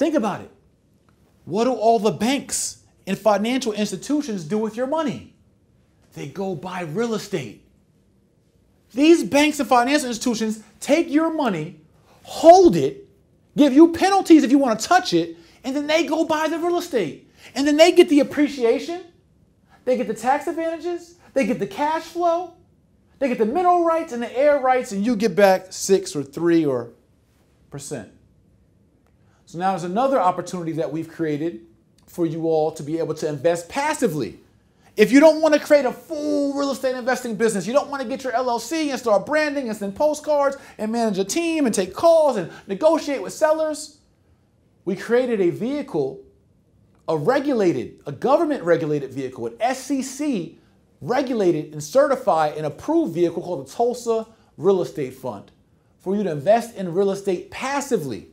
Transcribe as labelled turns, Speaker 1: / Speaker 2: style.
Speaker 1: Think about it. What do all the banks and financial institutions do with your money? They go buy real estate. These banks and financial institutions take your money, hold it, give you penalties if you want to touch it, and then they go buy the real estate. And then they get the appreciation, they get the tax advantages, they get the cash flow, they get the mineral rights and the air rights, and you get back 6 or 3%. So now there's another opportunity that we've created for you all to be able to invest passively. If you don't want to create a full real estate investing business, you don't want to get your LLC and start branding and send postcards and manage a team and take calls and negotiate with sellers, we created a vehicle, a government regulated vehicle, an SEC regulated and certified and approved vehicle called the Tulsa Real Estate Fund for you to invest in real estate passively.